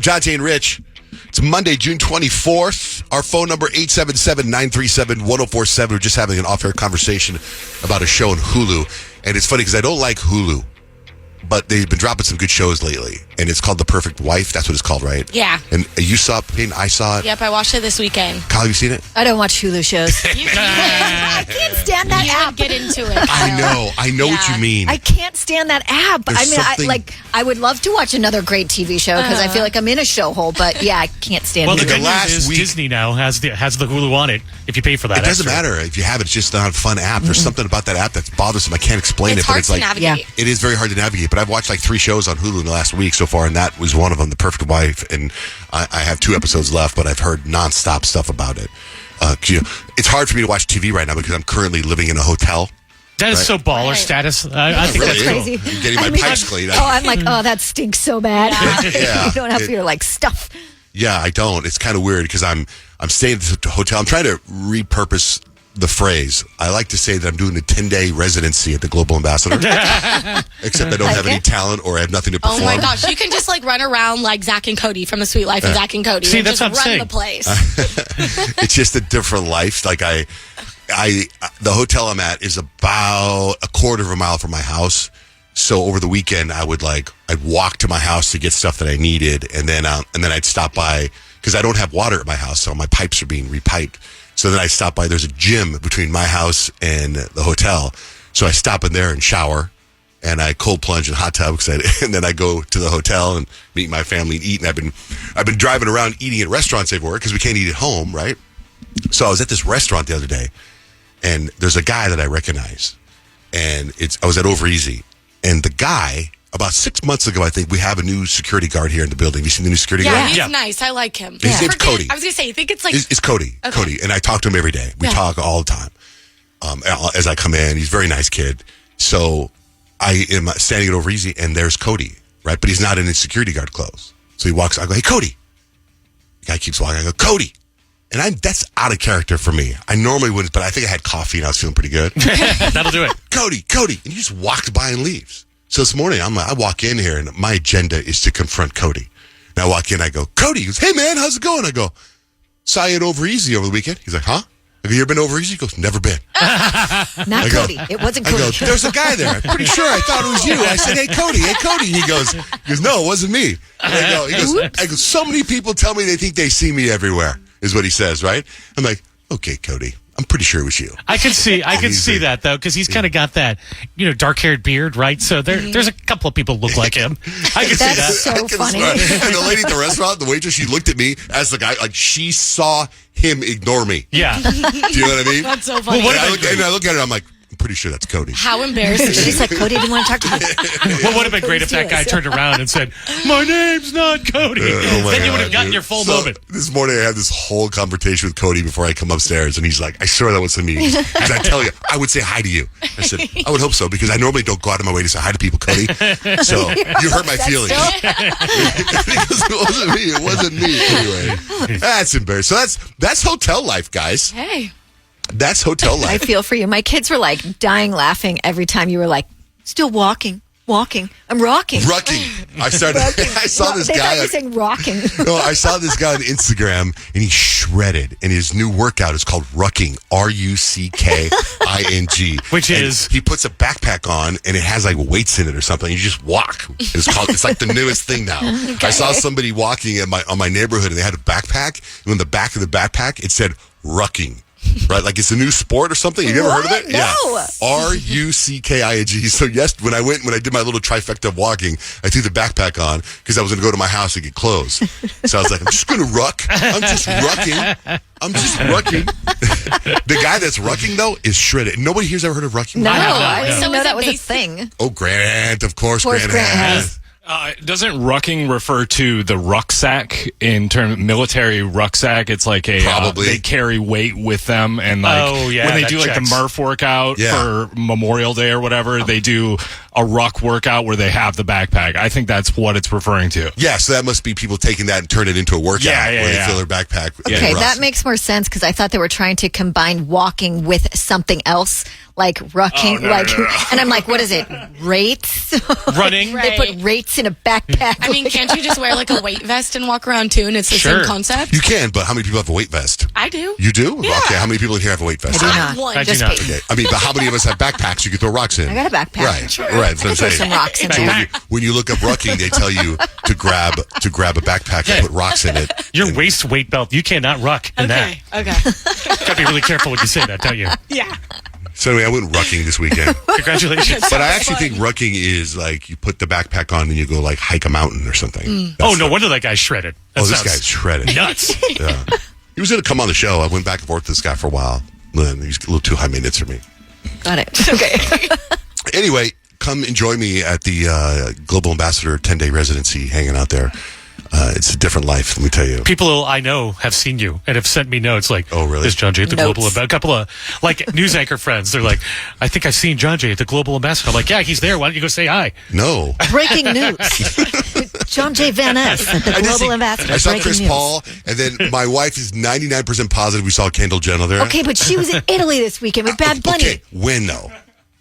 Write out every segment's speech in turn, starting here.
Johnjay and Rich. It's Monday, June 24th. Our phone number, 877-937-1047. We're just having an off-air conversation about a show on Hulu. And it's funny because I don't like Hulu, but they've been dropping some good shows lately. And it's called The Perfect Wife. That's what it's called, right? Yeah. And you saw it, Peyton? I saw it. Yep, I watched it this weekend. Kyle, have you seen it? I don't watch Hulu shows. I can't stand that app. Get into it. I know what you mean. I can't stand that app. There's I would love to watch another great TV show because I feel like I'm in a show hole, but yeah, I can't stand Well, it. the good news is Disney now has the Hulu on it if you pay for that. It doesn't matter if you have it. It's just not a fun app. There's something about that app that's bothersome. I can't explain It's it, but hard it's to like navigate. It is very hard to navigate. But I've watched like 3 shows on Hulu in the last week so far, and that was one of them, The Perfect Wife. And I have 2 episodes left, but I've heard nonstop stuff about it. It's hard for me to watch TV right now because I'm currently living in a hotel. That is so baller status. I think really that's crazy. cool. I'm getting my pipes cleaned. I'm like, that stinks so bad. Yeah. You don't have your stuff. Yeah, I don't. It's kind of weird because I'm staying at the hotel. I'm trying to repurpose the phrase. I like to say that I'm doing a 10-day residency at the Global Ambassador. Except I don't have any talent or I have nothing to perform. Oh my gosh, you can just run around like Zach and Cody from The Sweet Life of Zach and Cody. See, and that's just what I'm run saying. the place. It's just a different life. Like the hotel I'm at is about a quarter of a mile from my house. So over the weekend, I'd walk to my house to get stuff that I needed, and then I'd stop by because I don't have water at my house, so my pipes are being repiped. So then I stop by. There's a gym between my house and the hotel, so I stop in there and shower, and I cold plunge in hot tub, and then I go to the hotel and meet my family and eat. And I've been driving around eating at restaurants everywhere because we can't eat at home, right? So I was at this restaurant the other day, and there's a guy that I recognize, and I was at Over Easy. And the guy, about 6 months ago, I think, we have a new security guard here in the building. Have you seen the new security guard? He's nice. I like him. His name's Cody. I was going to say, I think it's like... It's Cody. Okay. Cody. And I talk to him every day. We talk all the time. As I come in, he's a very nice kid. So I am standing at Over Easy, and there's Cody, right? But he's not in his security guard clothes. So he walks, I go, hey, Cody. The guy keeps walking. I go, Cody. And that's out of character for me. I normally wouldn't, but I think I had coffee and I was feeling pretty good. That'll do it. Cody. And he just walks by and leaves. So this morning, I walk in here and my agenda is to confront Cody. And I walk in, I go, Cody. He goes, hey man, how's it going? I go, saw you at Over Easy over the weekend. He's like, huh? Have you ever been Over Easy? He goes, never been. Not Cody. It wasn't Cody. I go, there's a guy there. I'm pretty sure I thought it was you. I said, hey Cody. He goes, no, it wasn't me. And I go, so many people tell me they think they see me everywhere, is what he says, right? I'm like, okay, Cody. I'm pretty sure it was you. I can see that though, because he's kind of got that, dark-haired beard, right? So there's a couple of people look like him. I can see that. That's so funny. And the lady at the restaurant, the waitress, she looked at me as the guy, like she saw him ignore me. Yeah. Do you know what I mean? That's so funny. Well, and I look at her, I'm like, I'm pretty sure that's Cody. How embarrassing. She's like, Cody didn't want to talk to me. What would have been great if that guy turned around and said, my name's not Cody. Then you would have gotten your full moment. This morning I had this whole conversation with Cody before I come upstairs, and he's like, I swear that wasn't me. Because I tell you, I would say hi to you. I said, I would hope so, because I normally don't go out of my way to say hi to people, Cody. So you hurt my feelings. It wasn't me. Anyway, that's embarrassing. So that's hotel life, guys. Hey. That's hotel life. I feel for you. My kids were dying laughing every time you were still walking. I'm rocking. Rocking. I saw this guy. They were saying rocking. No, I saw this guy on Instagram, and he's shredded, and his new workout is called Rucking, RUCKING. Which is? He puts a backpack on, and it has weights in it or something. You just walk. It's like the newest thing now. Okay. I saw somebody walking on my neighborhood, and they had a backpack, and on the back of the backpack, it said Rucking. Right, like it's a new sport or something. You ever heard of it? No. Yeah, RUCKING. So yes, when I did my little trifecta of walking, I threw the backpack on because I was going to go to my house and get clothes. So I was like, I'm just going to ruck. I'm just rucking. The guy that's rucking though is shredded. Nobody here's ever heard of rucking. No, I didn't So know is that it was a basic? thing. Oh, Grant, of course Grant has. Doesn't rucking refer to the rucksack in term military rucksack? It's like Probably. They carry weight with them, and when they do the Murph workout for Memorial Day or whatever, they do a ruck workout where they have the backpack. I think that's what it's referring to. Yeah, so that must be people taking that and turn it into a workout where they fill their backpack. Okay, that makes more sense because I thought they were trying to combine walking with something else, like rucking. And I'm like, what is it? Rates? Running? They put rates in a backpack. I mean, can't you just wear like a weight vest and walk around too, and it's the same concept? You can, but how many people have a weight vest? I do. You do? Yeah. Okay, how many people in here have a weight vest? I do not. One. I do Just not. Peyton. Okay. I mean, but how many of us have backpacks you can throw rocks in? I got a backpack. Right, right. That's what I'm Throw saying. some rocks in So there. when you look up rucking, they tell you to grab a backpack and put rocks in it. Your waist weight belt, you cannot ruck in that. Okay. Gotta be really careful when you say that, don't you? Yeah. So anyway, I went rucking this weekend. Congratulations. But I actually think rucking is like you put the backpack on and you go like hike a mountain or something. Oh, no wonder that guy's shredded. That This sounds guy's shredded. nuts. Yeah. He was going to come on the show. I went back and forth with this guy for a while. And he's a little too high maintenance for me. Got it. Okay. Anyway, come enjoy me at the Global Ambassador 10-day residency, hanging out there. It's a different life, let me tell you. People I know have seen you and have sent me notes like, Oh, really? Is Johnjay at the Notes. Global Ambassador? A couple of like news anchor friends. They're like, I think I've seen Johnjay at the Global Ambassador. I'm like, yeah, he's there. Why don't you go say hi? No. Breaking news. Johnjay Van Ness at the I did Global see- Ambassador. I saw Breaking Chris news. Paul, and then my wife is 99% positive we saw Kendall Jenner there. Okay, but she was in Italy this weekend with Bad Bunny. Okay, when though?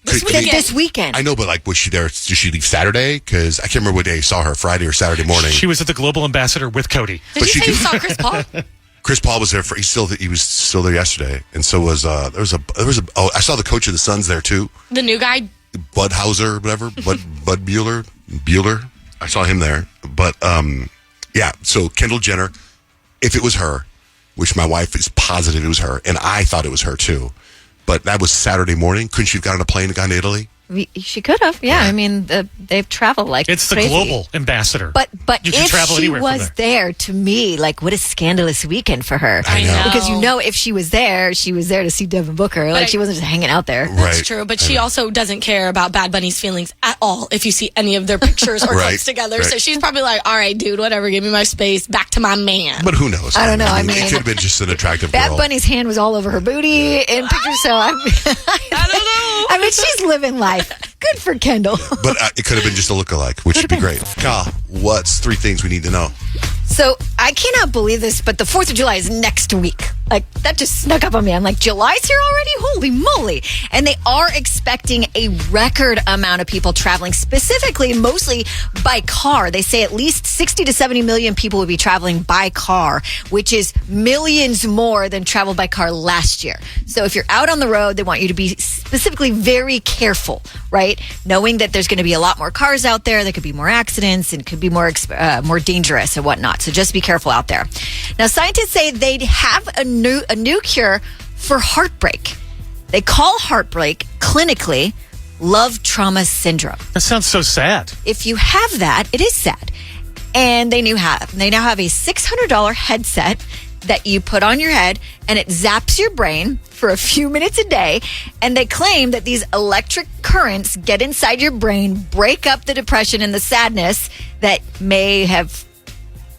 This weekend. I know, but like, was she there? Did she leave Saturday? Because I can't remember what day I saw her, Friday or Saturday morning. She was at the Global Ambassador with Cody. Did But you she say you did- saw Chris Paul? Chris Paul was there for. He was still there yesterday, and so was there was a. Oh, I saw the coach of the Suns there too, The new guy? Bud Hauser, whatever, Bud Bueller. I saw him there, but yeah. So Kendall Jenner, if it was her, which my wife is positive it was her, and I thought it was her too, but that was Saturday morning. Couldn't she have got on a plane and gone to Italy? She could have. Yeah, I mean, they've traveled like It's the crazy. Global Ambassador. But you can if travel she anywhere from was there, to me, like, what a scandalous weekend for her. I know. Because if she was there to see Devin Booker. Like, she wasn't just hanging out there. That's Right. true, but she also doesn't care about Bad Bunny's feelings at all if you see any of their pictures or Right, clips together. right. So she's probably like, all right, dude, whatever, give me my space, back to my man. But who knows? I don't know. I it mean, could have been just an attractive Bad girl. Bunny's hand was all over her booty in pictures, so I don't know. I mean, she's living life. Good for Kendall. But it could have been just a lookalike, which would be great. Kyle, what's 3 things we need to know? So I cannot believe this, but the 4th of July is next week. Like, that just snuck up on me. I'm like, July's here already? Holy moly. And they are expecting a record amount of people traveling, specifically, mostly by car. They say at least 60 to 70 million people will be traveling by car, which is millions more than traveled by car last year. So if you're out on the road, they want you to be specifically very careful, right? Knowing that there's going to be a lot more cars out there, there could be more accidents and could be more dangerous and whatnot. So just be careful out there. Now, scientists say they have a new cure for heartbreak. They call heartbreak clinically love trauma syndrome. That sounds so sad. If you have that, it is sad. And they now have a $600 headset that you put on your head, and it zaps your brain for a few minutes a day. And they claim that these electric currents get inside your brain, break up the depression and the sadness that may have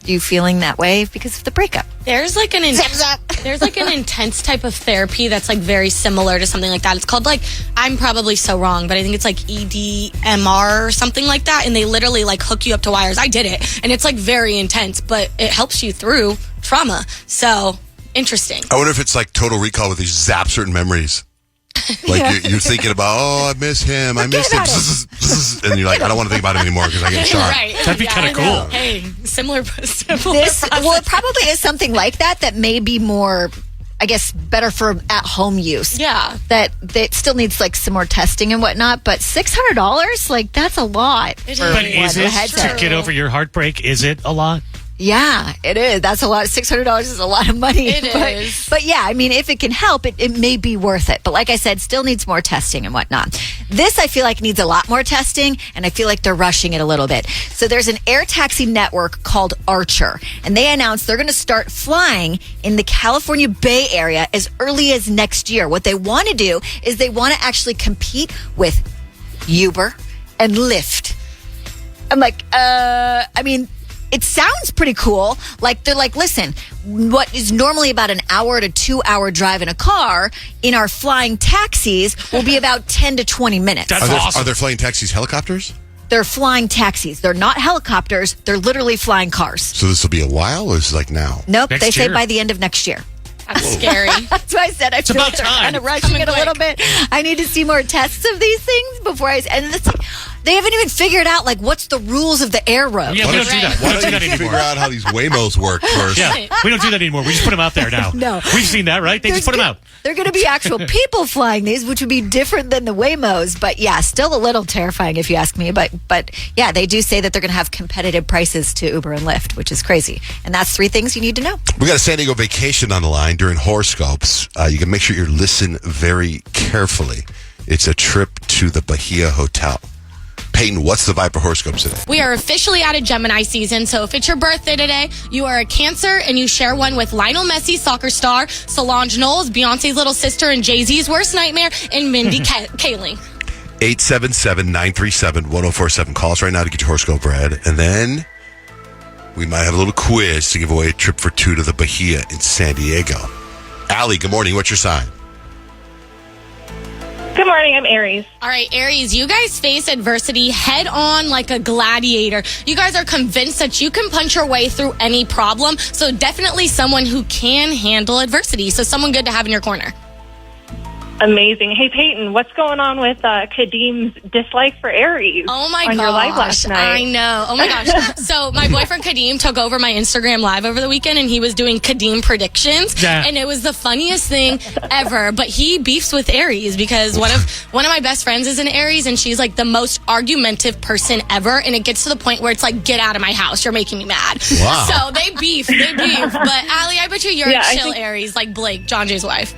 you feeling that way because of the breakup. There's like an intense type of therapy that's like very similar to something like that. It's called like, I'm probably so wrong, but I think it's like EDMR or something like that. And they literally like hook you up to wires. I did it, and it's like very intense, but it helps you through trauma. So interesting. I wonder if it's like Total Recall with these zap certain memories. Like you're thinking about, oh, I miss him, and you're like, I don't want to think about him anymore because I get shot. Right. That'd be kinda I cool. know. Hey, similar Well, it probably is something like that may be more, I guess, better for at-home use. Yeah. That still needs like some more testing and whatnot, but $600, like, that's a lot. It for is. But one is it headset. to get over your heartbreak? Is it a lot? Yeah, it is. That's a lot. $600 is a lot of money. It is. But yeah, I mean, if it can help, it may be worth it. But like I said, still needs more testing and whatnot. This, I feel like, needs a lot more testing, and I feel like they're rushing it a little bit. So there's an air taxi network called Archer, and they announced they're going to start flying in the California Bay Area as early as next year. What they want to do is they want to actually compete with Uber and Lyft. I'm like, I mean, it sounds pretty cool. Like, they're like, listen, what is normally about an hour to 2 hour drive in a car, in our flying taxis will be about 10 to 20 minutes. That's awesome. Are there flying taxis helicopters? They're flying taxis. They're not helicopters. They're literally flying cars. So this will be a while, or is it like now? Nope. Next They say year. by the end of next year. That's scary. That's why I said I feel about like they're time. kind of rushing it a little bit. I need to see more tests of these things before and it's like, they haven't even figured out like what's the rules of the air road. Yeah, we don't do that. We Why don't do don't that you figure anymore. out how these Waymos work first? Yeah, we don't do that anymore. We just put them out there now. No. We've seen that, right? They just put them out. They're going to be actual people flying these, which would be different than the Waymos. But yeah, still a little terrifying if you ask me. But yeah, they do say that they're going to have competitive prices to Uber and Lyft, which is crazy. And that's 3 things you need to know. We got a San Diego vacation on the line during horoscopes. You can make sure you listen very carefully. It's a trip to the Bahia Hotel. Peyton, what's the vibe for horoscopes today? We are officially out of Gemini season, so if it's your birthday today, you are a Cancer and you share one with Lionel Messi, soccer star, Solange Knowles, Beyonce's little sister and Jay-Z's worst nightmare, and Mindy Kaling. 877-937-1047. Call us right now to get your horoscope read. And then we might have a little quiz to give away a trip for 2 to the Bahia in San Diego. Allie, good morning. What's your sign? Good morning, I'm Aries. All right, Aries, you guys face adversity head on like a gladiator. You guys are convinced that you can punch your way through any problem. So definitely someone who can handle adversity. So someone good to have in your corner. Amazing. Hey, Peyton, what's going on with Kadim's dislike for Aries? Oh my on gosh. your live last night? I know. Oh my gosh. So my boyfriend Kadim took over my Instagram live over the weekend and he was doing Kadim predictions. Yeah. And it was the funniest thing ever. But he beefs with Aries because one of my best friends is an Aries and she's like the most argumentative person ever. And it gets to the point where it's like, get out of my house. You're making me mad. Wow. So they beef. But Allie, I bet you're Yeah, a I chill think- Aries like Blake, Johnjay's wife.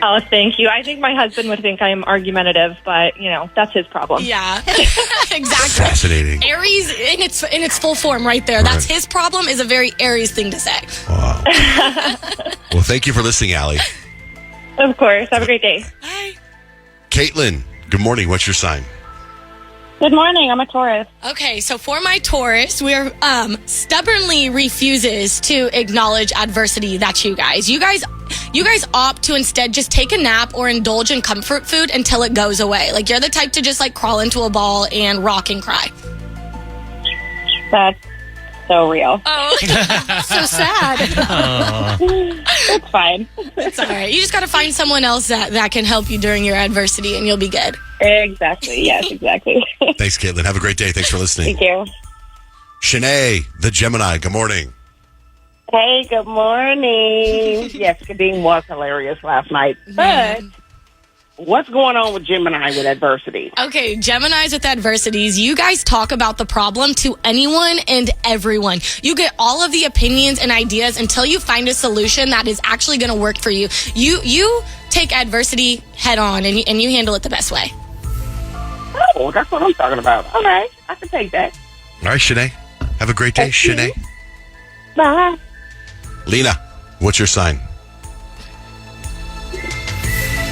Oh, thank you. I think my husband would think I'm argumentative, but, that's his problem. Yeah. Exactly. Fascinating. Aries in its full form right there. That's his problem is a very Aries thing to say. Wow. Well, thank you for listening, Allie. Of course. Have a great day. Bye. Caitlin, good morning. What's your sign? Good morning. I'm a Taurus. Okay, so for my Taurus, we're stubbornly refuses to acknowledge adversity. That's you guys. You guys opt to instead just take a nap or indulge in comfort food until it goes away. Like you're the type to just like crawl into a ball and rock and cry. That's so real. Oh, so sad. It's fine. It's all right. You just got to find someone else that can help you during your adversity, and you'll be good. Exactly. Yes, exactly. Thanks, Caitlin. Have a great day. Thanks for listening. Thank you. Shanae, the Gemini, good morning. Hey, good morning. Yes, Kadeem was hilarious last night. But what's going on with Gemini with adversity? Okay, Geminis with adversities, you guys talk about the problem to anyone and everyone. You get all of the opinions and ideas until you find a solution that is actually going to work for you. You take adversity head on and you handle it the best way. Oh, that's what I'm talking about. All right, I can take that. All right, Shanae. Have a great day, Shanae. Bye. Lena, what's your sign?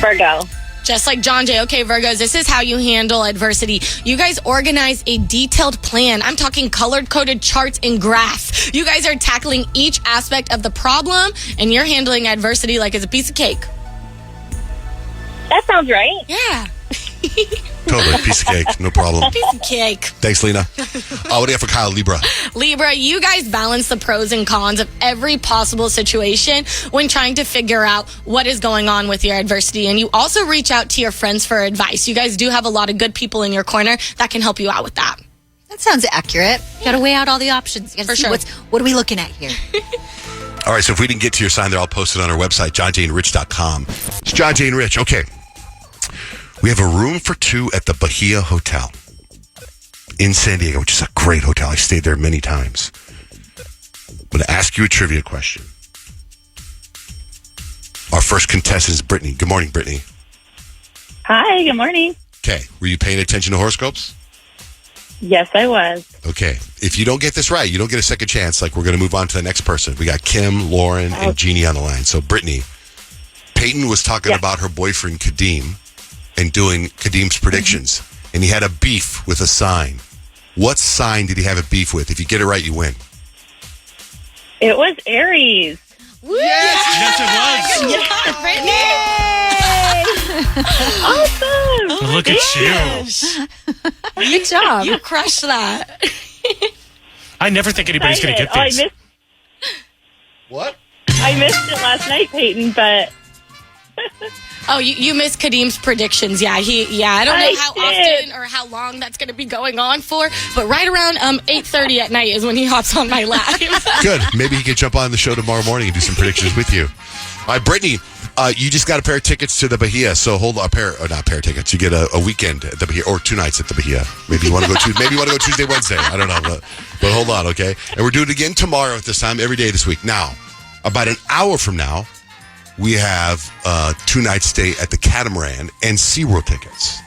Virgo. Just like Johnjay. Okay, Virgos, this is how you handle adversity. You guys organize a detailed plan. I'm talking color-coded charts and graphs. You guys are tackling each aspect of the problem, and you're handling adversity like it's a piece of cake. That sounds right. Yeah, Totally. Piece of cake. No problem. piece of cake. Thanks, Lena. What do you have for Kyle, Libra? Libra, you guys balance the pros and cons of every possible situation when trying to figure out what is going on with your adversity. And you also reach out to your friends for advice. You guys do have a lot of good people in your corner that can help you out with that. That sounds accurate. Got to weigh out all the options. You gotta For see sure. what are we looking at here? All right, so if we didn't get to your sign, they're all posted on our website, johnjayandrich.com. It's John Jay and Rich. Okay. We have a room for 2 at the Bahia Hotel in San Diego, which is a great hotel. I stayed there many times. I'm going to ask you a trivia question. Our first contestant is Brittany. Good morning, Brittany. Hi, good morning. Okay, were you paying attention to horoscopes? Yes, I was. Okay, if you don't get this right, you don't get a second chance. Like, we're going to move on to the next person. We got Kim, Lauren, and Jeannie on the line. So, Brittany, Peyton was talking about her boyfriend, Kadim, and doing Kadim's predictions. And he had a beef with a sign. What sign did he have a beef with? If you get it right, you win. It was Aries. Yes, it was. Yeah, Brittany. Awesome. Look at you. Good job. You crushed that. I never think anybody's going to get these. What? I missed it last night, Peyton, but Oh, you missed Kadim's predictions. Yeah, I don't know I how did. often or how long that's going to be going on for, but right around 8:30 at night is when he hops on my live. Good. Maybe he could jump on the show tomorrow morning and do some predictions with you. All right, Brittany, you just got a pair of tickets to the Bahia. So hold on, not pair of tickets. You get a weekend at the Bahia or 2 nights at the Bahia. Maybe you want to go Tuesday, Wednesday. I don't know, but hold on, okay? And we're doing it again tomorrow at this time, every day this week. Now, about an hour from now, we have 2 night stay at the Catamaran and SeaWorld tickets.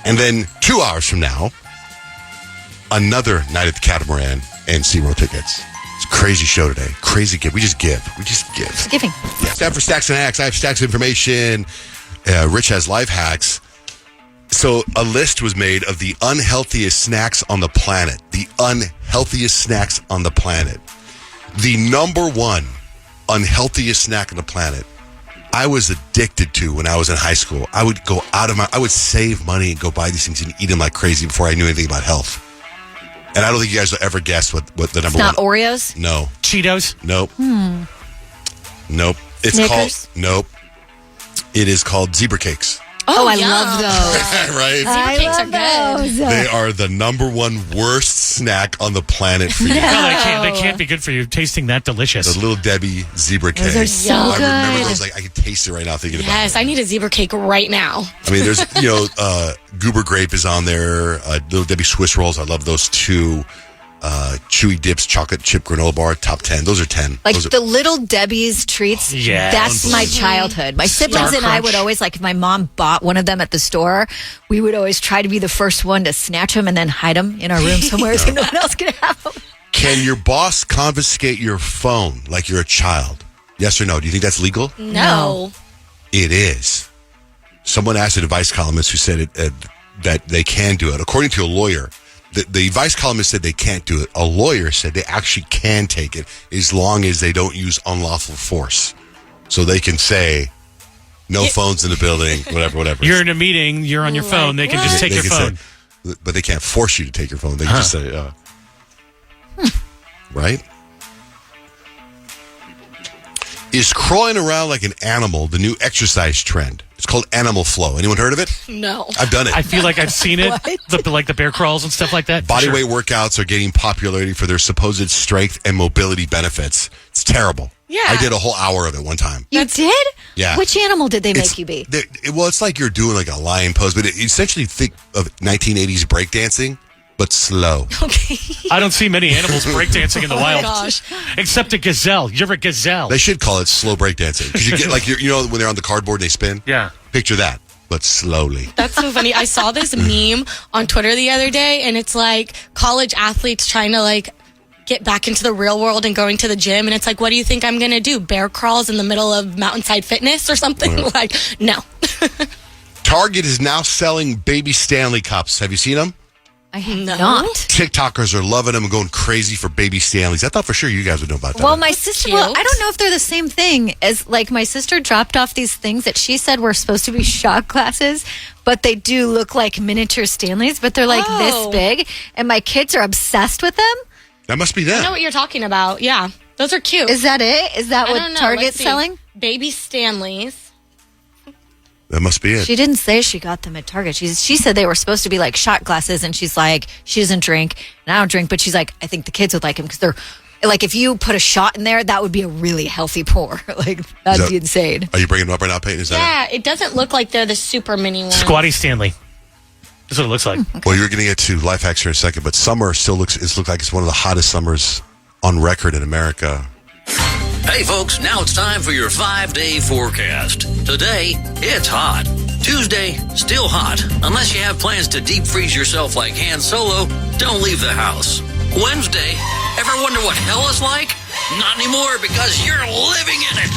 And then 2 hours from now, another night at the Catamaran and SeaWorld tickets. It's a crazy show today. Crazy give. We just give. It's giving. Yeah. Time for Stacks and Hacks. I have Stacks of information. Rich has life hacks. So a list was made of the unhealthiest snacks on the planet. The unhealthiest snacks on the planet. The number one unhealthiest snack on the planet I was addicted to when I was in high school. I would save money and go buy these things and eat them like crazy before I knew anything about health. And I don't think you guys will ever guess what the number one. Not Oreos? No. Cheetos? Nope. Nope. It's Snickers? called, nope. It is called zebra cakes. Oh, I yum. love those. Right? Zebra cakes are good. They are the number one worst snack on the planet for you. No, they can't be good for you. Tasting that delicious. The Little Debbie zebra cake. Those are so I remember good. those. Like I can taste it right now thinking about it. Yes, I need a zebra cake right now. I mean, there's, Goober Grape is on there. Little Debbie Swiss Rolls. I love those too. Chewy Dips, chocolate chip granola bar, top 10. Those are 10. Like those are, the Little Debbie's treats, Yeah. that's my childhood. My siblings and I Crunch. would always, like, if my mom bought one of them at the store, we would always try to be the first one to snatch them and then hide them in our room somewhere so no one else could have them. Can your boss confiscate your phone like you're a child? Yes or no? Do you think that's legal? No. It is. Someone asked a advice columnist who said that they can do it. According to a lawyer, the advice columnist said they can't do it. A lawyer said they actually can take it as long as they don't use unlawful force. So they can say, no phones in the building, whatever. You're in a meeting, you're on your phone, they can just take They your can phone. say, but they can't force you to take your phone. They can just say, right? Is crawling around like an animal the new exercise trend? It's called animal flow. Anyone heard of it? No. I've done it. I feel like I've seen it, like the bear crawls and stuff like that. for Body sure. weight workouts are gaining popularity for their supposed strength and mobility benefits. It's terrible. Yeah. I did a whole hour of it one time. You did? Yeah. Which animal did they make you be? It's like you're doing like a lion pose, but essentially think of 1980s breakdancing, but slow. Okay. I don't see many animals breakdancing in the wild. gosh. Except a gazelle. You're a gazelle. They should call it slow breakdancing because you get like when they're on the cardboard and they spin. Yeah. Picture that, but slowly. That's so funny. I saw this meme on Twitter the other day, and it's like college athletes trying to like get back into the real world and going to the gym. And it's like, what do you think I'm going to do? Bear crawls in the middle of Mountainside Fitness or something? Like, no. Target is now selling baby Stanley cups. Have you seen them? I have No. not. TikTokers are loving them and going crazy for baby Stanleys. I thought for sure you guys would know about that. Well, my sister, Cute. I don't know if they're the same thing as, like, my sister dropped off these things that she said were supposed to be shot glasses, but they do look like miniature Stanleys, but they're like Oh. this big, and my kids are obsessed with them. That must be I know them. what you're talking about. Yeah. Those are cute. Is that it? Is that I what don't know. Target's Let's see. selling? Baby Stanleys. That must be it. She didn't say she got them at Target. She said they were supposed to be like shot glasses, and she's like, she doesn't drink, and I don't drink, but she's like, I think the kids would like them because they're like, if you put a shot in there, that would be a really healthy pour. Like, that'd that- be insane. Are you bringing them up right now, Peyton? Is that Yeah, it doesn't look like they're the super mini ones. Squatty Stanley. That's what it looks like. it? Well, you're going to get to life hacks here in a second, but summer still looks like it's one of the hottest summers on record in America. Hey folks, now it's time for your 5-day forecast. Today, it's hot. Tuesday, still hot. Unless you have plans to deep freeze yourself like Han Solo, don't leave the house. Wednesday, ever wonder what hell is like? Not anymore because you're living in it.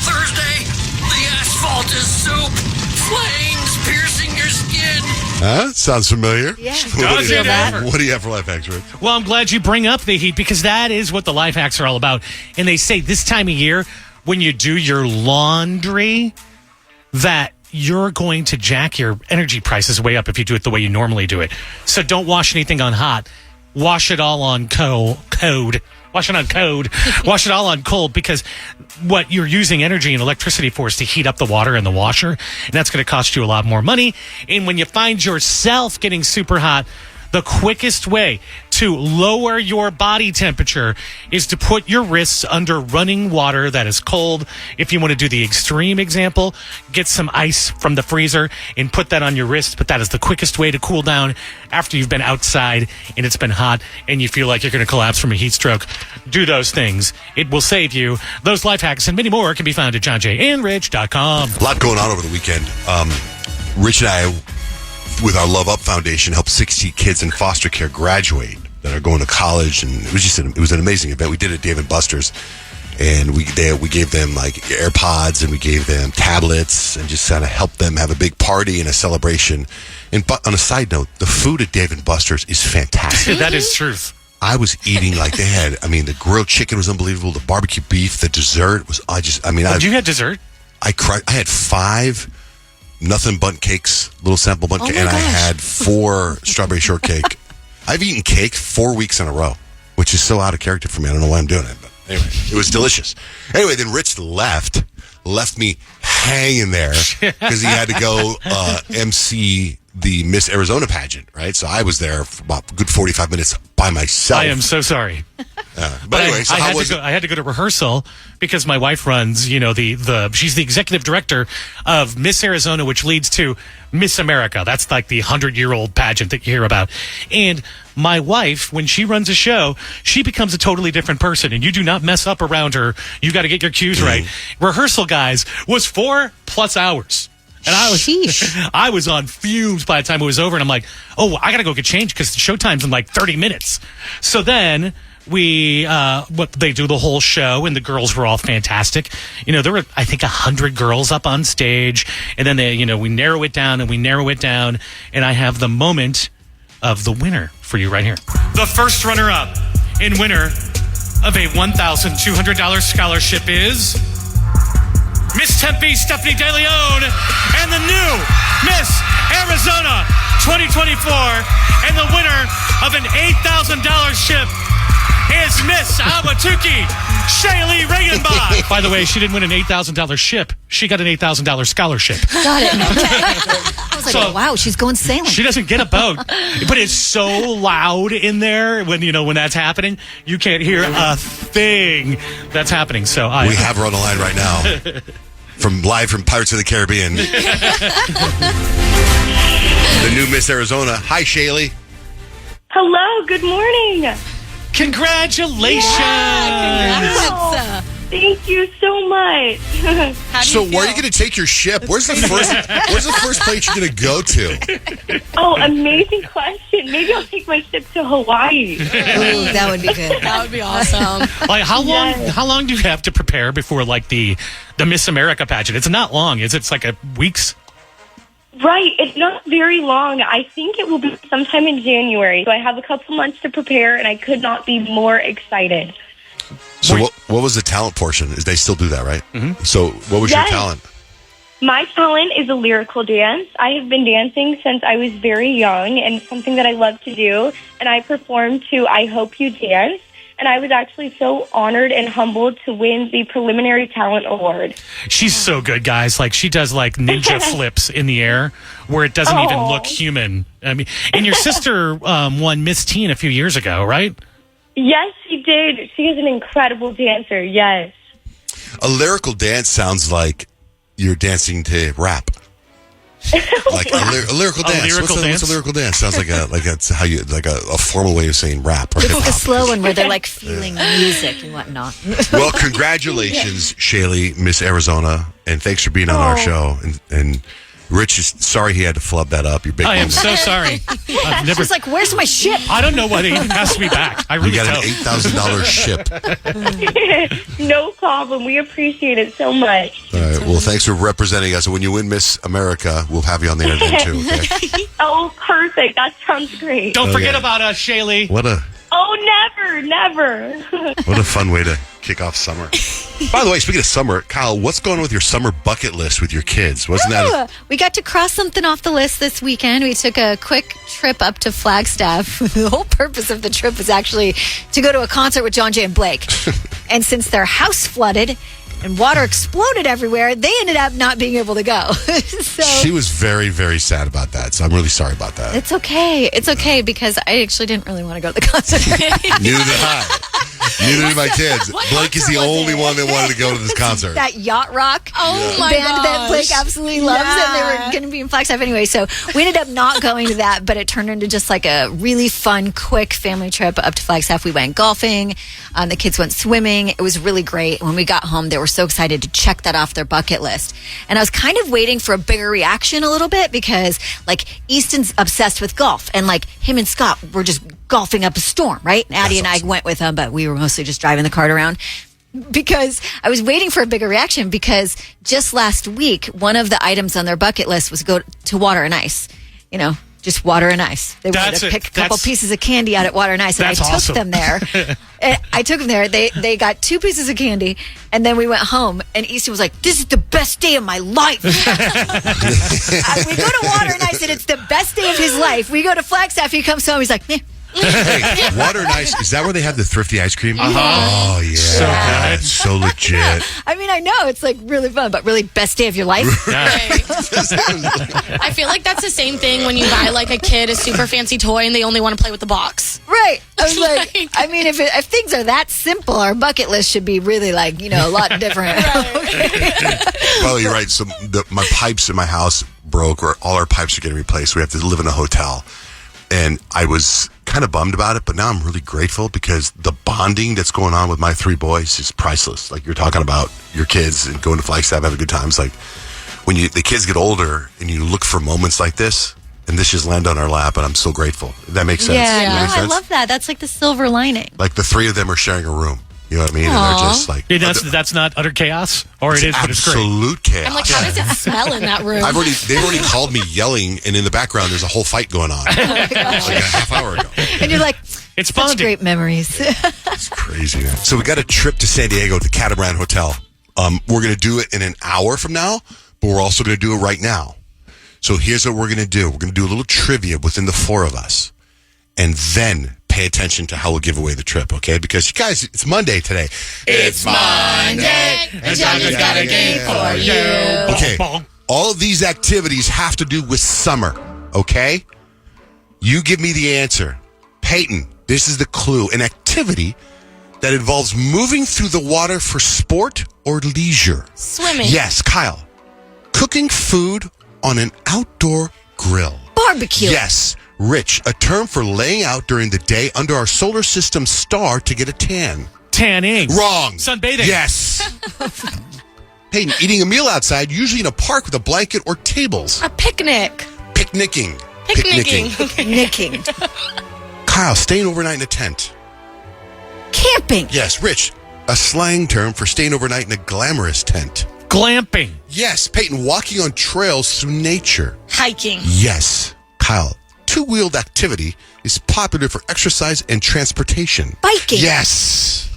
Thursday, the asphalt is soup. Flames piercing your skin. Huh? Sounds familiar. Yeah. Does it ever? What do you have for life hacks, Rick? Well, I'm glad you bring up the heat because that is what the life hacks are all about. And they say this time of year, when you do your laundry, that you're going to jack your energy prices way up if you do it the way you normally do it. So don't wash anything on hot. Wash it all on code. Wash it on code. Wash it all on cold because what you're using energy and electricity for is to heat up the water in the washer. And that's going to cost you a lot more money. And when you find yourself getting super hot, the quickest way to lower your body temperature is to put your wrists under running water that is cold. If you want to do the extreme example, get some ice from the freezer and put that on your wrist. But that is the quickest way to cool down after you've been outside and it's been hot and you feel like you're going to collapse from a heat stroke. Do those things. It will save you. Those life hacks and many more can be found at johnjayandrich.com. A lot going on over the weekend. Rich and I, with our Love Up Foundation, helped 60 kids in foster care graduate that are going to college, and it was an amazing event. We did it at Dave & Buster's, and we gave them like AirPods and we gave them tablets and just kind of helped them have a big party and a celebration. And on a side note, the food at Dave & Buster's is fantastic. That is truth. I was eating like they had. I mean, the grilled chicken was unbelievable. The barbecue beef, the dessert was. Did you have dessert? I had 5 nothing bundt cakes, little sample bundt cake, and I had 4 strawberry shortcake. I've eaten cake 4 weeks in a row, which is so out of character for me. I don't know why I'm doing it, but anyway, it was delicious. Anyway, then Rich left me hanging there because he had to go MC the Miss Arizona pageant, right? So I was there for about a good 45 minutes by myself. I am so sorry. But anyway, so I had to go to rehearsal because my wife runs, she's the executive director of Miss Arizona, which leads to Miss America. That's like the 100-year-old pageant that you hear about. And my wife, when she runs a show, she becomes a totally different person, and you do not mess up around her. You got to get your cues right. Rehearsal, guys, was 4+ hours. And I was on fumes by the time it was over, and I'm like, oh, I got to go get changed because the showtime's in like 30 minutes. So then they do the whole show, and the girls were all fantastic. There were, I think, 100 girls up on stage, and then we narrow it down, and I have the moment of the winner for you right here. The first runner-up and winner of a $1,200 scholarship is Miss Tempe Stephanie De Leon, and the new Miss Arizona 2024, and the winner of an $8,000 ship is Miss Awatuki Shaylee Regenbach. By the way, she didn't win an $8,000 ship. She got an $8,000 scholarship. Got it. I was like, wow, she's going sailing. She doesn't get a boat, but it's so loud in there when that's happening. You can't hear a thing that's happening. So we have her on the line right now. Live from Pirates of the Caribbean. The new Miss Arizona. Hi, Shaylee. Hello, good morning. Congratulations. Yeah, congrats. Thank you so much. So where are you going to take your ship? Where's the first place you're going to go to? Oh, amazing question. Maybe I'll take my ship to Hawaii. Ooh, that would be good. That would be awesome. Like how long do you have to prepare before like the Miss America pageant? It's not long, is it? It's like weeks. Right. It's not very long. I think it will be sometime in January. So I have a couple months to prepare, and I could not be more excited. So what was the talent portion? They still do that, right? Mm-hmm. So what was your talent? My talent is a lyrical dance. I have been dancing since I was very young, and it's something that I love to do. And I performed to I Hope You Dance. And I was actually so honored and humbled to win the preliminary talent award. She's so good, guys. Like, she does like ninja flips in the air where it doesn't even look human. I mean, and your sister won Miss Teen a few years ago, right? Yes, she did. She is an incredible dancer. Yes. A lyrical dance sounds like you're dancing to rap. Like a lyrical dance. What's a lyrical dance? Sounds like a formal way of saying rap. Or it's like a slow one where they're like feeling music and whatnot. Well, congratulations, Shaylee, Miss Arizona, and thanks for being on our show. And Rich is sorry he had to flub that up. Your big I am moment. so sorry. I've never. She's like, where's my ship? I don't know what even has to be back. I You really got an don't. $8,000 ship. No problem. We appreciate it so much. All right. Well, thanks for representing us. And when you win Miss America, we'll have you on the air then too. Okay? Oh, perfect. That sounds great. Don't forget Okay. about us, Shaylee. What a Never. what a fun way to kick off summer. By the way, speaking of summer, Kyle, what's going on with your summer bucket list with your kids? Wasn't that? We got to cross something off the list this weekend. We took a quick trip up to Flagstaff. The whole purpose of the trip was actually to go to a concert with Johnjay and Blake. And since their house flooded and water exploded everywhere, they ended up not being able to go. So She was very, very sad about that. So I'm really sorry about that. it's okay. It's okay because I actually didn't really want to go to the concert. Neither did I. Neither did my kids. what Blake is the concert was only it? one that wanted to go to this concert. That yacht rock Oh my band gosh. that Blake absolutely loves, and they Yeah. were going to be in Flagstaff anyway. So we ended up not going to that, but it turned into just like a really fun, quick family trip up to Flagstaff. We went golfing. The kids went swimming. It was really great. When we got home, they were so excited to check that off their bucket list. And I was kind of waiting for a bigger reaction a little bit because, like, Easton's obsessed with golf, and like him and Scott were just golfing up a storm, right? Addie and I went with them, but we were mostly just driving the cart around. Because I was waiting for a bigger reaction because just last week, one of the items on their bucket list was go to Water and Ice. You know, just Water and Ice. They wanted That's to it. pick a couple That's- pieces of candy out at Water and Ice, and I That's took awesome. them there. And I took them there. They got 2 pieces of candy, and then we went home. And Easton was like, "This is the best day of my life." We go to Water and Ice, and it's the best day of his life. We go to Flagstaff. He comes home. He's like, "Meh." Hey, Water and Ice, is that where they have the thrifty ice cream? Oh, yeah. So good. So legit. I mean, I know it's like really fun, but really best day of your life. Yeah. I feel like that's the same thing when you buy like a kid a super fancy toy and they only want to play with the box. Right. I was like, Like- I mean, if things are that simple, our bucket list should be really like, a lot different. Well, you're right. So my pipes in my house broke, or all our pipes are getting replaced. We have to live in a hotel. And I was kind of bummed about it, but now I'm really grateful because the bonding that's going on with my 3 boys is priceless. Like you're talking about your kids and going to Flagstaff, having good times. Like when the kids get older and you look for moments like this, and this just landed on our lap, and I'm so grateful. That makes sense. Yeah, That no, makes I sense? love that. That's like the silver lining. Like the 3 of them are sharing a room. You know what I mean? And they're just like Yeah, that's not utter chaos, or it is, but it's great. absolute chaos. I'm like, how does it smell in that room? They've already called me yelling, and in the background there's a whole fight going on. Like a half hour ago. And you're like, It's such bonding. great memories. It's crazy, man. So we got a trip to San Diego to Catamaran Hotel. We're going to do it in an hour from now, but we're also going to do it right now. So here's what we're going to do. We're going to do a little trivia within the 4 of us, and then pay attention to how we'll give away the trip, okay? Because you guys, it's Monday today. It's Monday, and Johnny's got a game for you. Okay, Bong. all of these activities have to do with summer, okay? You give me the answer. Peyton, this is the clue. An activity that involves moving through the water for sport or leisure. Swimming. Yes, Kyle. Cooking food on an outdoor grill. Barbecue. Yes. Rich, a term for laying out during the day under our solar system star to get a tan. Tanning. Wrong. Sunbathing. Yes. Peyton, eating a meal outside, usually in a park with a blanket or tables. A picnic. Picnicking. Picnicking. Nicking. Kyle, staying overnight in a tent. Camping. Yes. Rich, a slang term for staying overnight in a glamorous tent. Glamping. Yes. Peyton, walking on trails through nature. Hiking. Yes. Kyle, two-wheeled activity is popular for exercise and transportation. Biking. Yes.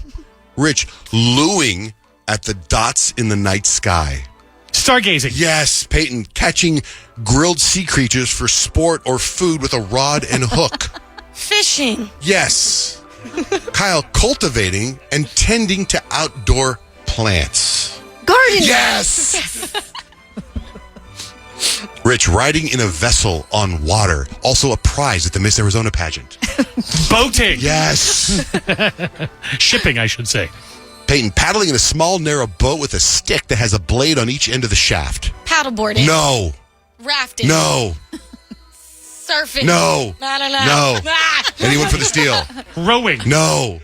Rich, looing at the dots in the night sky. Stargazing. Yes. Peyton, catching grilled sea creatures for sport or food with a rod and hook. Fishing. Yes. Kyle, cultivating and tending to outdoor plants. Gardening. Yes. Rich, riding in a vessel on water. Also a prize at the Miss Arizona pageant. Boating. Yes. Shipping, I should say. Peyton, paddling in a small, narrow boat with a stick that has a blade on each end of the shaft. Paddleboarding. No. Rafting. No. Surfing. No. I don't know. No. Ah. Anyone for the steal? Rowing. No.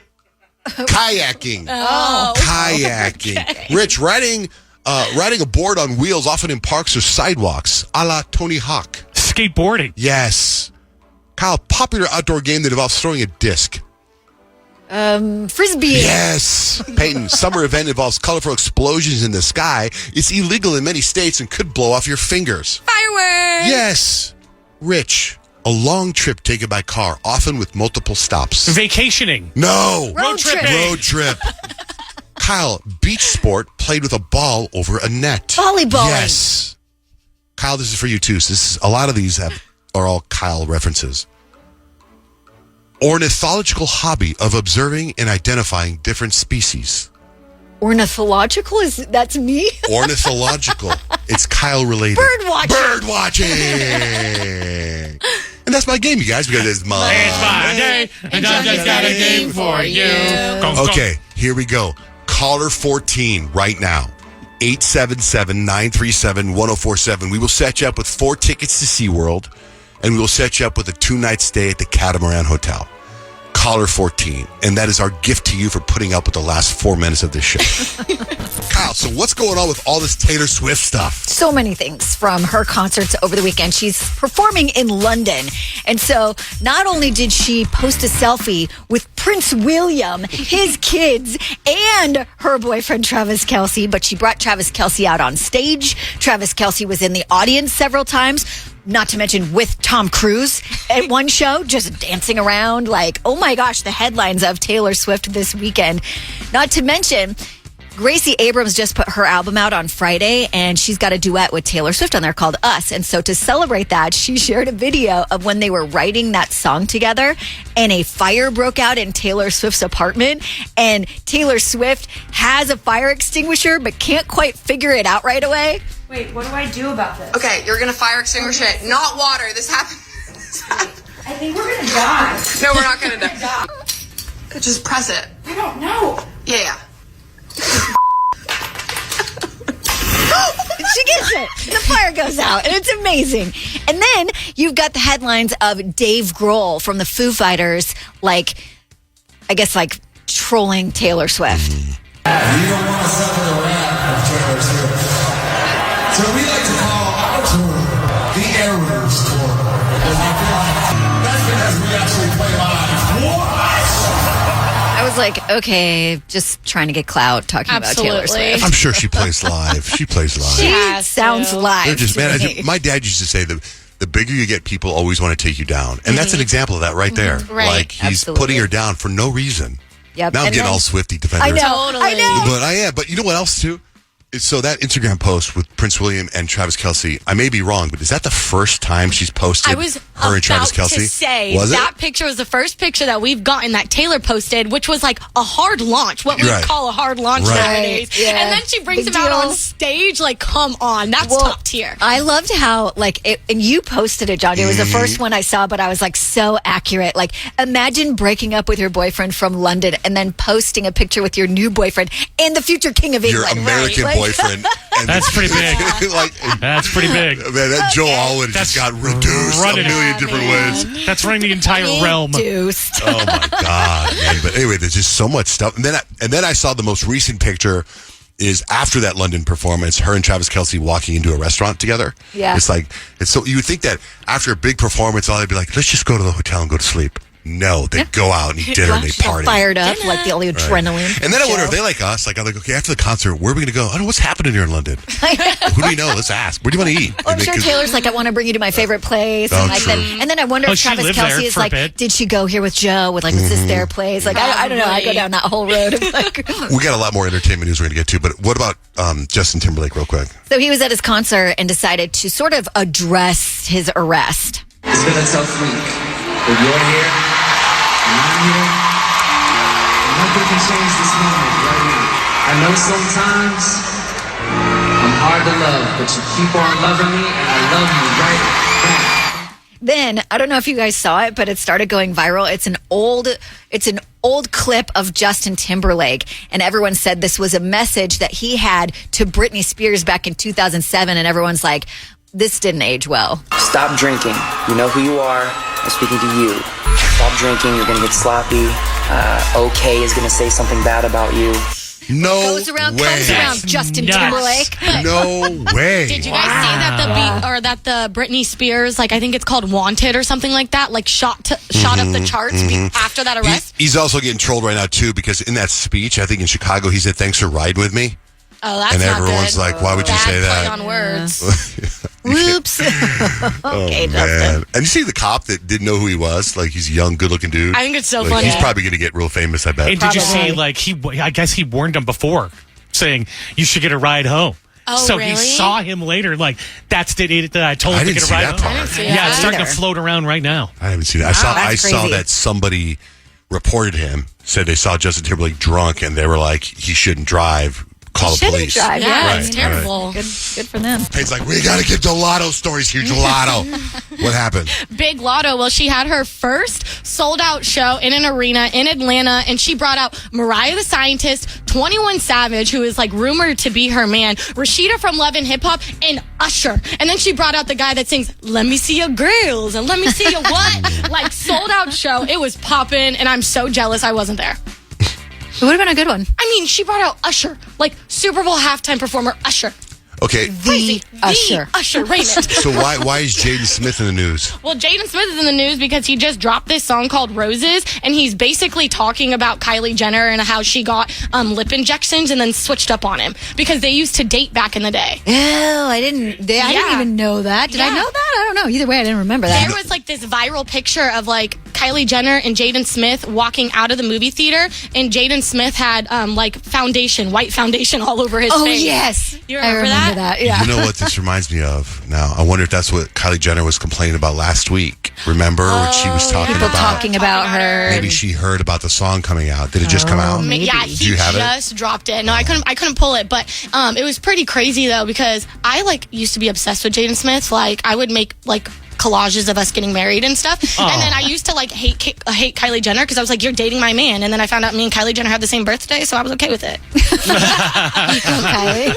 Kayaking. Oh. Kayaking. Rich, riding Riding a board on wheels, often in parks or sidewalks, a la Tony Hawk. Skateboarding. Yes. Kyle, popular outdoor game that involves throwing a disc. Frisbee. Yes. Peyton, summer event involves colorful explosions in the sky. It's illegal in many states and could blow off your fingers. Fireworks. Yes. Rich, a long trip taken by car, often with multiple stops. Vacationing. No. Road trip. Road trip. Kyle, beach sport played with a ball over a net. Volleyballing. Yes. Kyle, this is for you too. So a lot of these are all Kyle references. Ornithological hobby of observing and identifying different species. Ornithological? That's me? Ornithological. It's Kyle related. Bird watching. Bird watching. And that's my game, you guys, because it's my day, and Johnjay's got a game for you. Okay, here we go. Caller 14 right now. 877-937-1047. We will set you up with 4 tickets to SeaWorld, and we will set you up with a 2-night stay at the Catamaran Hotel. Caller 14. And that is our gift to you for putting up with the last 4 minutes of this show. Kyle, so what's going on with all this Taylor Swift stuff? So many things from her concerts over the weekend. She's performing in London. And so not only did she post a selfie with Prince William, his kids, and her boyfriend Travis Kelce, but she brought Travis Kelce out on stage. Travis Kelce was in the audience several times. Not to mention with Tom Cruise at one show, just dancing around like, oh my gosh, the headlines of Taylor Swift this weekend. Not to mention, Gracie Abrams just put her album out on Friday, and she's got a duet with Taylor Swift on there called Us. And so to celebrate that, she shared a video of when they were writing that song together, and a fire broke out in Taylor Swift's apartment. And Taylor Swift has a fire extinguisher, but can't quite figure it out right away. Wait, what do I do about this? Okay, you're gonna fire extinguish it, not water. This happened. I think we're gonna die. No, we're not gonna die. Just press it. I don't know. Yeah. She gets it. The fire goes out, and it's amazing. And then you've got the headlines of Dave Grohl from the Foo Fighters, trolling Taylor Swift. You don't want to suffer the wrath of Taylor Swift. So we like to call our tour the Errors Tour. Because I feel like that's because we actually play live. What? I was like, okay, just trying to get clout talking about Taylor Swift. I'm sure she plays live. She plays live. She sounds live. They're just, man, to me. my dad used to say that the bigger you get, people always want to take you down. And that's an example of that right there. Right. Like, he's Absolutely. putting her down for no reason. Yep. Now I'm And getting then- all Swiftie defender. I know. But I am. But you know what else, too? So that Instagram post with Prince William and Travis Kelce, I may be wrong, but is that the first time she's posted I was her and Travis about Kelce? to say was that it? picture was the first picture that we've gotten that Taylor posted, which was like a hard launch, what we Right. would call a hard launch Right. nowadays. Right, yeah. And then she brings Big him out deal. on stage. Like, come on, that's top tier. I loved how, and you posted it, Johnjay. It was the first one I saw, but I was like, so accurate. Like, imagine breaking up with your boyfriend from London and then posting a picture with your new boyfriend and the future king of Your England. American right? boyfriend. And That's pretty big. like, That's pretty big. man, that Joe Alwyn That's just got reduced a running. million different ways. That's running the entire realm. Reduced. Oh my God, man. But anyway, there's just so much stuff. And then I saw the most recent picture is after that London performance, her and Travis Kelce walking into a restaurant together. Yeah. It's so you would think that after a big performance, all they'd be like, let's just go to the hotel and go to sleep. No, they go out and eat dinner and they She's all party. fired up, like the adrenaline. And then I wonder if they like us. Like, I'm like, okay, after the concert, where are we going to go? I don't know what's happening here in London. Who do we know? Let's ask. Where do you want to eat? I'm sure Taylor's like, I want to bring you to my favorite place. And, like, true. and then I wonder if she Travis lived there Kelce is for a like, bit. did she go here with Joe? Was this their place? Like, I don't know. I go down that whole road. Of like, We got a lot more entertainment news we're going to get to, but what about Justin Timberlake real quick? so he was at his concert and decided to sort of address his arrest. It's been a tough week, but you're here, and I'm here, and nothing can change this moment right now. I know sometimes I'm hard to love, but you keep on loving me, and I love you right back. Then I don't know if you guys saw it, but it started going viral. It's an old clip of Justin Timberlake, and everyone said this was a message that he had to Britney Spears back in 2007, and everyone's like, this didn't age well. Stop drinking. You know who you are. I'm speaking to you. Stop drinking. You're going to get sloppy. OK is going to say something bad about you. No Goes around, way. comes around. Justin nuts. Timberlake. No way. Did you guys see that the Britney Spears, like I think it's called Wanted or something like that, like shot up the charts after that arrest? He's also getting trolled right now too because in that speech, I think in Chicago, he said, "Thanks for riding with me." Oh, that's And not everyone's good. like, "Why would you Bad say play that?" on words. Whoops. Okay, Justin. Man. And you see the cop that didn't know who he was? Like, he's a young, good-looking dude. I think it's so Like, funny. He's probably going to get real famous, I bet. And did you see, like, I guess he warned him before, saying, you should get a ride home. Oh, so really? he saw him later, like, that's the idiot that I told I him to didn't get a see ride that home. part. I didn't see Yeah, that it's starting to either. float around right now. I haven't seen that. I saw that's crazy. that somebody reported him, said they saw Justin Timberlake drunk, and they were like, he shouldn't drive. Call the Shouldn't police. drive, Yeah, yeah. it's Right, terrible. Good for them. Payne's like, we got to get Gelato stories here, Gelato. What happened? Big Lotto. Well, she had her first sold-out show in an arena in Atlanta, and she brought out Mariah the Scientist, 21 Savage, who is like rumored to be her man, Rashida from Love and Hip Hop, and Usher. And then she brought out the guy that sings "Let Me See Your Grills" and "Let Me See Your What." Like sold-out show. It was popping, and I'm so jealous I wasn't there. It would have been a good one. I mean, she brought out Usher, like Super Bowl halftime performer Usher. Okay, Crazy. Usher. The Usher Raymond. so why is Jaden Smith in the news? Well, Jaden Smith is in the news because he just dropped this song called Roses, and he's basically talking about Kylie Jenner and how she got lip injections and then switched up on him because they used to date back in the day. Oh, I didn't even know that. Did I Yeah. know that? I don't know. Either way, I didn't remember that. There was like this viral picture of like Kylie Jenner and Jaden Smith walking out of the movie theater, and Jaden Smith had like white foundation all over his Oh, face. yes. You I remember that? Yeah. You know what this reminds me of now? I wonder if that's what Kylie Jenner was complaining about last week. Remember when she was talking People about talking about her. maybe she heard about the song coming out. Did it just come out? maybe. Yeah, Do he you have it? just dropped it. No, I couldn't pull it, but it was pretty crazy though because I like used to be obsessed with Jaden Smith. Like I would make like collages of us getting married and stuff. And then I used to like hate Kylie Jenner because I was like, you're dating my man. And then I found out me and Kylie Jenner had the same birthday, so I was okay with it. Okay.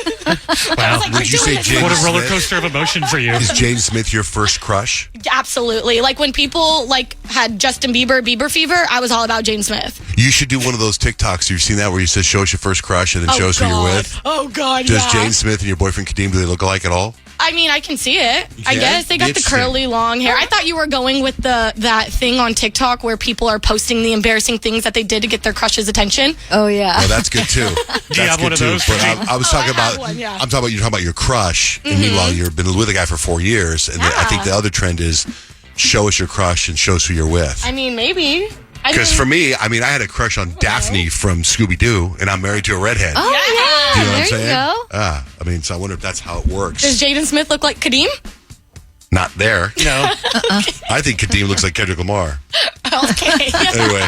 Wow. like, Would you say Jaden What a roller Smith? coaster of emotion for you. Is Jaden Smith your first crush? Absolutely. Like when people like had Justin Bieber fever, I was all about Jaden Smith. You should do one of those TikToks. You've seen that where you says show us your first crush and then show us who you're with. Oh God. Does yeah. Jaden Smith and your boyfriend Kadeem, do they look alike at all? I mean, I can see it. I Yeah? guess they got the Interesting. curly long hair. I thought you were going with that thing on TikTok where people are posting the embarrassing things that they did to get their crush's attention. Oh, yeah. Oh, that's good too. That's Do you have good one of too. those, But Kadeem? I was Oh, talking I have about. one, yeah. I'm talking about you're talking about your crush, and meanwhile you've been with a guy for 4 years, and I think the other trend is show us your crush and show us who you're with. I mean, maybe. Because for me, I mean, I had a crush on Daphne from Scooby Doo, and I'm married to a redhead. Oh, yeah. Do you know what I'm There saying? you go. I mean, so I wonder if that's how it works. Does Jaden Smith look like Kadeem? Not there. No. I think Kadeem looks like Kendrick Lamar. Okay. Anyway.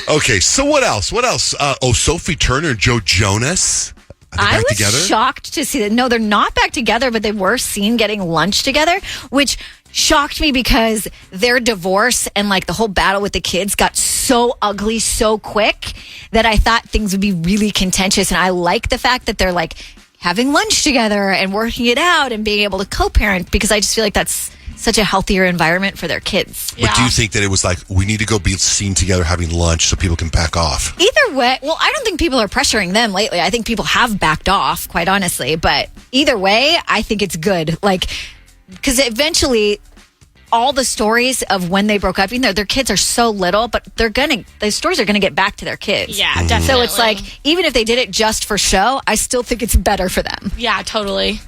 Okay, so what else? What else? Sophie Turner and Joe Jonas. Are they I back was together? shocked to see that. No, they're not back together, but they were seen getting lunch together, which shocked me because their divorce and like the whole battle with the kids got so ugly so quick that I thought things would be really contentious. And I like the fact that they're like having lunch together and working it out and being able to co-parent because I just feel like that's such a healthier environment for their kids. But do you think that it was like, we need to go be seen together having lunch so people can back off? Either way, well, I don't think people are pressuring them lately. I think people have backed off, quite honestly. But either way, I think it's good. Like, because eventually, all the stories of when they broke up, even though their kids are so little, but the stories are gonna get back to their kids. Yeah, definitely. So it's like, even if they did it just for show, I still think it's better for them. Yeah, totally.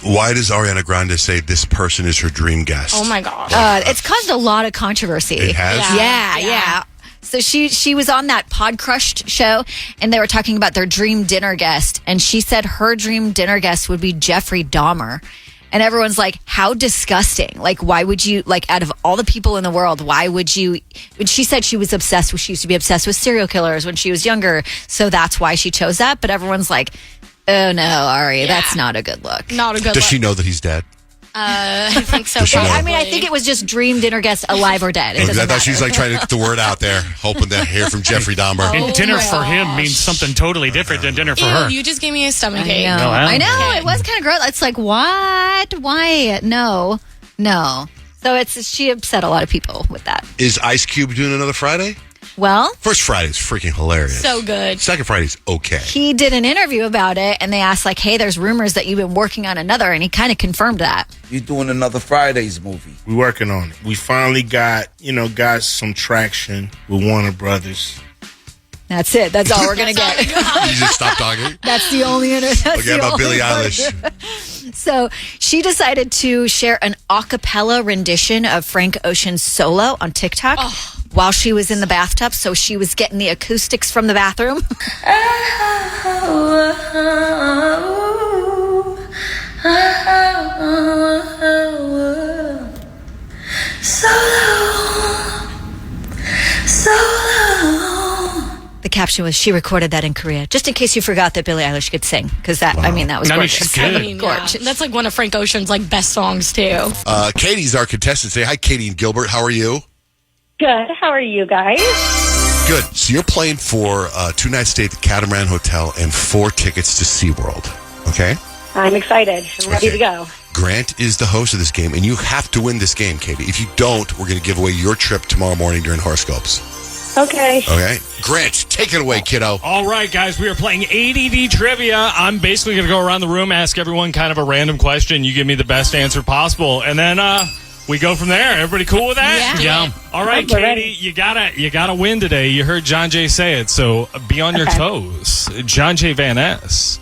Why does Ariana Grande say this person is her dream guest? Oh my God. It's caused a lot of controversy. It has? Yeah. So she was on that Pod Crushed show, and they were talking about their dream dinner guest, and she said her dream dinner guest would be Jeffrey Dahmer. And everyone's like, how disgusting. Like, why would you, like, out of all the people in the world, why would you? She said she used to be obsessed with serial killers when she was younger, so that's why she chose that. But everyone's like, oh no, Ari, that's not a good look. Not a good Does look. she know that he's dead? I think so. Does she know? I mean, I think it was just dream dinner guest, alive or dead. It I doesn't thought she was matter. like trying to get the word out there, hoping to hear from Jeffrey Dahmer. And dinner for him means something totally different than dinner for Ew, her. you just gave me a stomach I ache. know. No, I know. It was kind of gross. It's like, what? Why? No. So she upset a lot of people with that. Is Ice Cube doing another Friday? Well, First Friday's freaking hilarious. So good. Second Friday's okay. he did an interview about it, and they asked, like, hey, there's rumors that you've been working on another, and he kind of confirmed that. You're doing another Fridays movie. We're working on it. We finally got some traction with Warner Brothers. That's it. That's all we're going to get. You just stop talking? That's the only interview. Okay, about Billie Eilish. So she decided to share an a cappella rendition of Frank Ocean's Solo on TikTok while she was in the bathtub. So she was getting the acoustics from the bathroom. The caption was, she recorded that in Korea. Just in case you forgot that Billie Eilish could sing. Because that, I mean, that was gorgeous. She's good. Yeah. That's like one of Frank Ocean's like best songs too. Katie's our contestant today. Hi, Katie and Gilbert. How are you? Good. How are you guys? Good. So you're playing for a 2-night stay at the Catamaran Hotel and 4 tickets to SeaWorld. Okay? I'm excited. I'm ready to go. Grant is the host of this game, and you have to win this game, Katie. If you don't, we're going to give away your trip tomorrow morning during horoscopes. Okay. Okay? Grant, take it away, kiddo. All right, guys, we are playing A.D.D trivia. I'm basically going to go around the room, ask everyone kind of a random question. You give me the best answer possible, and then we go from there. Everybody cool with that? Yeah. All right, Katie, you gotta win today. You heard Johnjay say it, so be on your toes. Johnjay Van Ness.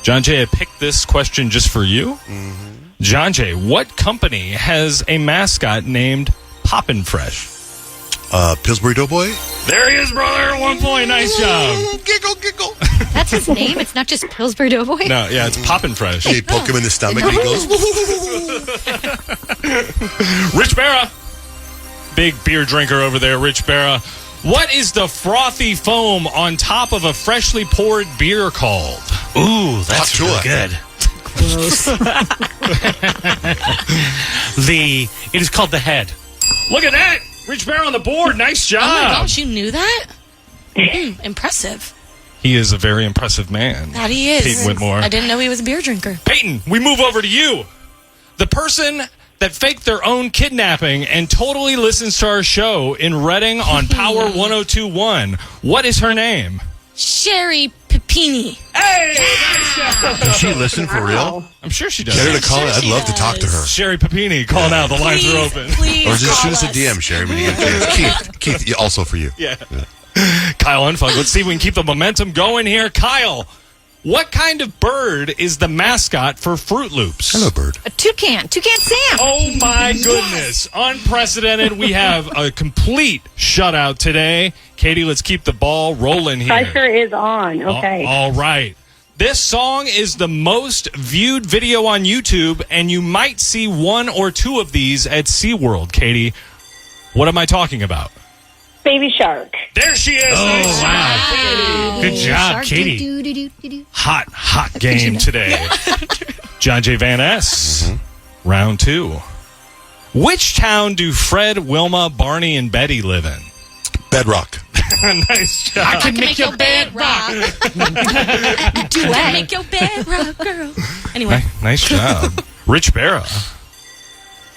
Johnjay, I picked this question just for you. Mm-hmm. Johnjay, what company has a mascot named Poppin' Fresh? Pillsbury Doughboy? There he is, brother. 1 point. Nice job. Giggle. That's his name? It's not just Pillsbury Doughboy? No, yeah, it's Poppin' Fresh. You poke him in the stomach and he goes, Rich Barra. Big beer drinker over there, Rich Barra. What is the frothy foam on top of a freshly poured beer called? Ooh, that's really good. Gross. It is called the head. Look at that. Rich Barra on the board. Nice job. Oh my gosh, you knew that? Impressive. He is a very impressive man. That he is. Peyton Whitmore. I didn't know he was a beer drinker. Peyton, we move over to you. The person that faked their own kidnapping and totally listens to our show in Reading on Power 102.1. What is her name? Sherry Pepini. Hey! Nice job. Does she listen for real? I'm sure she does. Get her to call it. I'd love to talk to her. Sherry Pepini, calling out. The lines are open. Please Or just shoot call us a DM, Sherry, when you get a chance. Keith, also for you. Yeah. Kyle Unfug. Let's see if we can keep the momentum going here. Kyle, what kind of bird is the mascot for Fruit Loops? Hello, bird. A toucan. Toucan Sam. Oh, my goodness. Unprecedented. We have a complete shutout today. Katie, let's keep the ball rolling here. Pressure is on. Okay. All right. This song is the most viewed video on YouTube, and you might see 1 or 2 of these at SeaWorld. Katie, what am I talking about? Baby Shark. There she is. Oh, Nice wow. job, Good job, Shark, Katie. do-do-do-do-do. Hot game today. Johnjay Van Ness, round 2. Which town do Fred, Wilma, Barney, and Betty live in? Bedrock. Nice job. I can make your bed rock. Duet. Make your bed rock, girl. Anyway. Nice job. Rich Barra.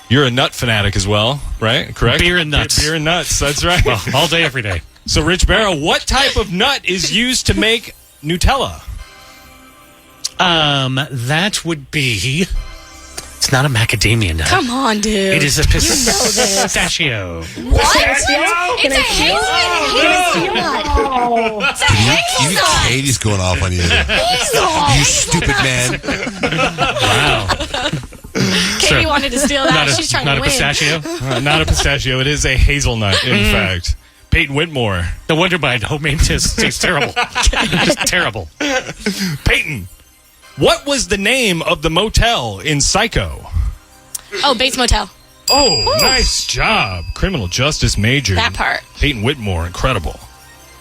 You're a nut fanatic as well, right? Correct? Beer and nuts. Beer and nuts, that's right. Well, all day, every day. So, Rich Barra, what type of nut is used to make Nutella? That would be... It's not a macadamia nut. Come on, dude. It is a pistachio. What? It's a hazelnut. It's a hazelnut. Katie's going off on you. Hazel. You stupid man. Wow. Katie wanted to steal that. She's trying to win. Not a pistachio? Not a pistachio. It is a hazelnut, in fact. Peyton Whitmore. No wonder my homemade tastes terrible. It's terrible. Peyton, what was the name of the motel in Psycho? Oh, Bates Motel. Oh, nice job. Criminal justice major. That part. Peyton Whitmore, incredible.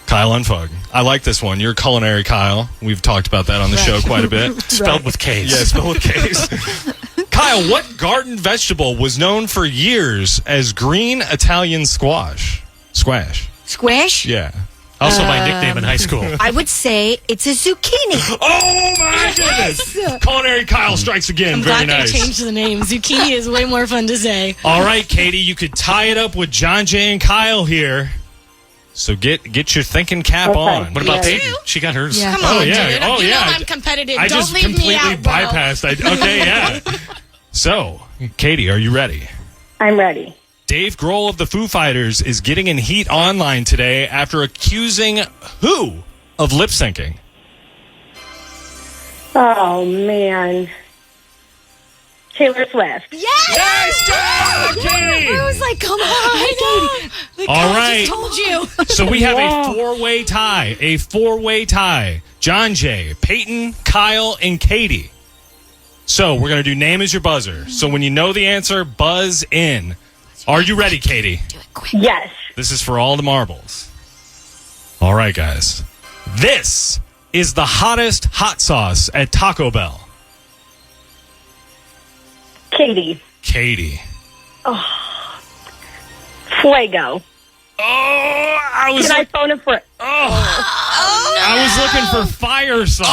Kyle Unfug. I like this one. You're culinary, Kyle. We've talked about that on the show quite a bit. Spelled with K's. Yeah, spelled with K's. Kyle, what garden vegetable was known for years as green Italian squash? Squash? Yeah. Also my nickname in high school. I would say it's a zucchini. Oh, my goodness. Culinary Kyle strikes again. I'm Very glad nice. they changed the name. Zucchini is way more fun to say. All right, Katie, you could tie it up with Johnjay and Kyle here. So get your thinking cap on. What about Peyton? She got hers. Come Oh, on, yeah. dude. Oh, you yeah. know I'm competitive. I Don't just leave completely me out, bro. bypassed. Okay, yeah. So, Katie, are you ready? I'm ready. Dave Grohl of the Foo Fighters is getting in heat online today after accusing who of lip syncing? Oh, man. Taylor Swift. Yes! Katie! I was like, come on, Katie. Like, All I right. just told you. So we have a four-way tie. Johnjay, Peyton, Kyle, and Katie. So we're going to do name as your buzzer. So when you know the answer, buzz in. Are you ready, Katie? Do it quick. Yes. This is for all the marbles. All right, guys. This is the hottest hot sauce at Taco Bell. Katie. Katie. Fuego. Oh, I was Can I phone a friend? I was looking for fire sauce.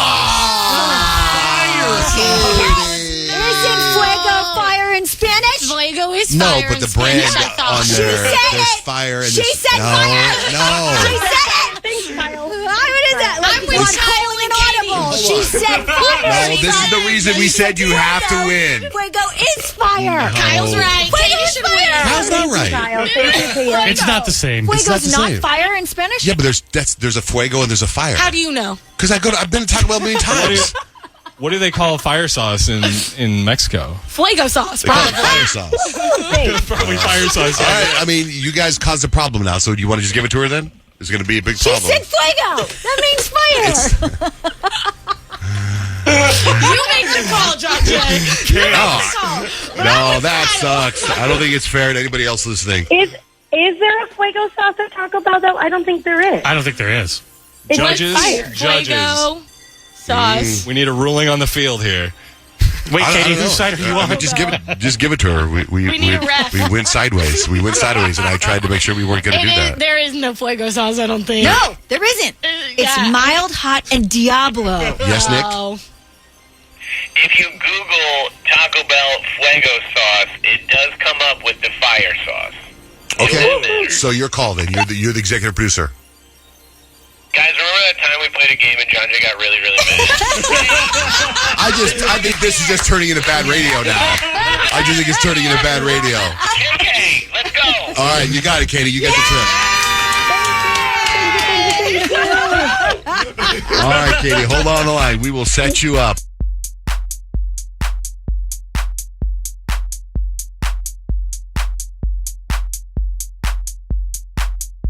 Isn't fuego fire in Spanish? Fuego is No, fire. but in the brand Spanish, I thought. on She there, said there's it. fire. And She there's- said fire. She No. said it. Thanks, Kyle. What is that? Like I'm with one Kyle calling and an Katie. audible. She said fire. No, this is the reason we said you have to win. Fuego is fire. Kyle's right. Fuego Katie is should fire. win. How's that right? Kyle, thank you, Kyle. It's not the same. It's not Fuego's the not same. fire in Spanish? Yeah, but there's a fuego and there's a fire. How do you know? Because I've been to Taco Bell a million times. What do they call fire sauce in Mexico? Fuego sauce, They call it probably. fire sauce. Probably fire sauce. All right, I mean, you guys caused a problem now, so do you want to just give it to her then? It's going to be a big She problem. said fuego. That means fire. You make the call, Johnjay. No, that sucks. I don't think it's fair to anybody else listening. Is there a fuego sauce at Taco Bell, though? I don't think there is. I don't think there is. It's Judges, fire. Fuego sauce. We need a ruling on the field here. Wait, I Katie, don't know. whose side are you on? Just give it to her. We need a ref. we went sideways. We went sideways, and I tried to make sure we weren't going to do that. There is no fuego sauce, I don't think. No, there isn't. It's yeah. mild, hot, and Diablo. Yes, Nick? Oh. If you Google Taco Bell Fuego sauce, it does come up with the fire sauce. Okay, so your call then. You're the executive producer. Guys, remember that time we played a game and Johnjay got really, really mad? I think this is just turning into bad radio now. I just think it's turning into bad radio. Okay, let's go. All right, you got it, Katie. You got the trip. All right, Katie, hold on the line. We will set you up.